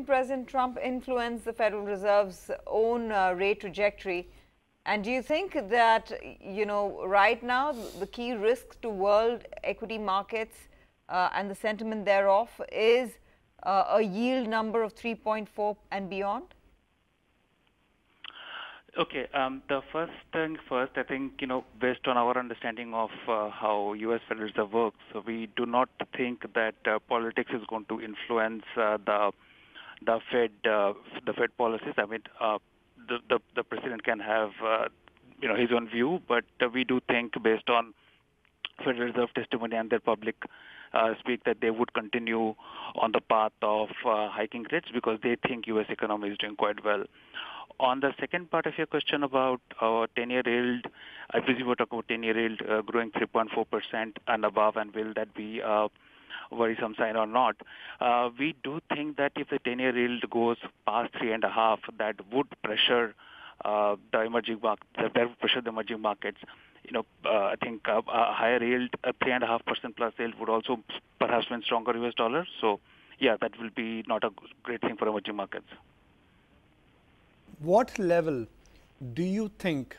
President Trump influence the Federal Reserve's own rate trajectory? And do you think that, right now the key risk to world equity markets and the sentiment thereof is a yield number of 3.4 and beyond? Okay, the first thing first, I think, based on our understanding of how U.S. Federal Reserve works, so we do not think that politics is going to influence the Fed policies. I mean, the president can have his own view, but we do think, based on Federal Reserve testimony and their public speak, that they would continue on the path of hiking rates because they think U.S. economy is doing quite well. On the second part of your question about 10-year yield, I presume we're talking about 10-year yield growing 3.4% and above, and will that be a worrisome sign or not? We do think that if the 10-year yield goes past 3.5, that would pressure the emerging markets. That would pressure the emerging markets. I think a higher yield, a 3.5% plus yield, would also perhaps mean stronger U.S. dollars. So, yeah, that will be not a great thing for emerging markets. What level do you think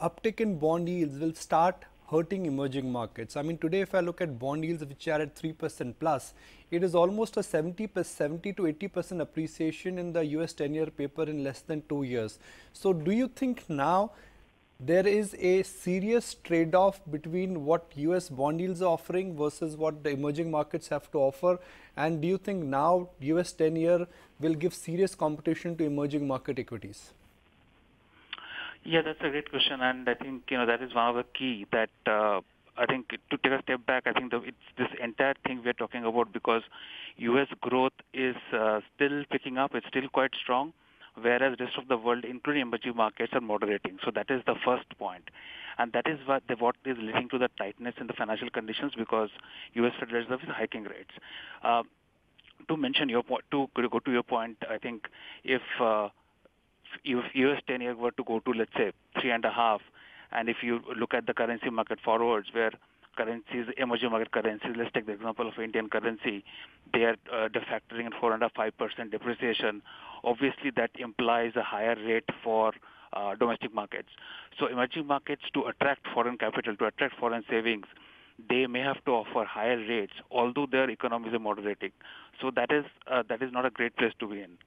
uptick in bond yields will start hurting emerging markets? I mean, today if I look at bond yields which are at 3% plus, it is almost a 70 to 80% appreciation in the US 10-year paper in less than 2 years. So do you think now there is a serious trade-off between what US bond yields are offering versus what the emerging markets have to offer? And do you think now US 10-year will give serious competition to emerging market equities? Yeah, that's a great question, and I think that is one of the key that I think, to take a step back, I think it's this entire thing we're talking about, because U.S. growth is still picking up. It's still quite strong, whereas the rest of the world, including emerging markets, are moderating. So that is the first point. And that is what is leading to the tightness in the financial conditions, because U.S. Federal Reserve is hiking rates. To mention your point, to go to your point, I think if US 10-year were to go to, let's say, 3.5, and if you look at the currency market forwards, where currencies, emerging market currencies, let's take the example of Indian currency, they are factoring in 4.5% depreciation. Obviously, that implies a higher rate for domestic markets. So emerging markets, to attract foreign capital, to attract foreign savings, they may have to offer higher rates, although their economies are moderating. So that is not a great place to be in.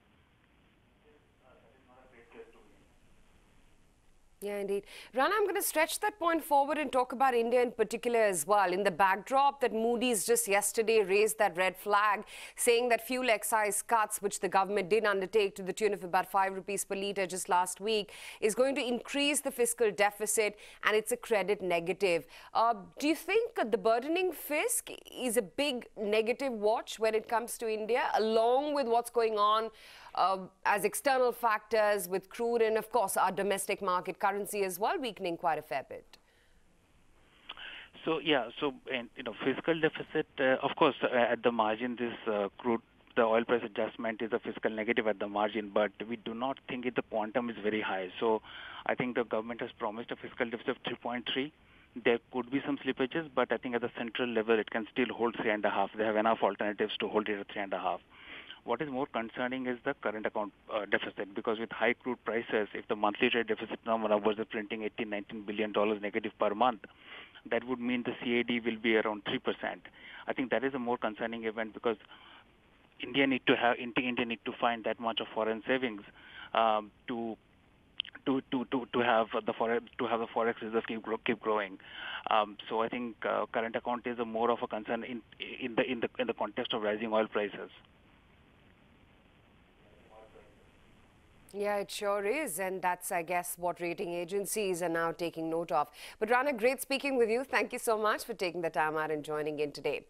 Yeah, indeed. Rana, I'm going to stretch that point forward and talk about India in particular as well. In the backdrop that Moody's just yesterday raised that red flag, saying that fuel excise cuts, which the government did undertake to the tune of about 5 rupees per litre just last week, is going to increase the fiscal deficit, and it's a credit negative. Do you think the burdening fisc is a big negative watch when it comes to India, along with what's going on as external factors with crude and, of course, our domestic market currency as well weakening quite a fair bit? So, yeah, fiscal deficit, of course, at the margin, this the oil price adjustment is a fiscal negative at the margin, but we do not think the quantum is very high. So I think the government has promised a fiscal deficit of 3.3. There could be some slippages, but I think at the central level, it can still hold 3.5. They have enough alternatives to hold it at 3.5. What is more concerning is the current account deficit, because with high crude prices, if the monthly trade deficit number was printing $19 billion negative per month, that would mean the CAD will be around 3%. I think that is a more concerning event, because India need to find that much of foreign savings to have the forex reserve keep growing. So I think current account is more of a concern in the context of rising oil prices. Yeah, it sure is. And that's, I guess, what rating agencies are now taking note of. But Rana, great speaking with you. Thank you so much for taking the time out and joining in today.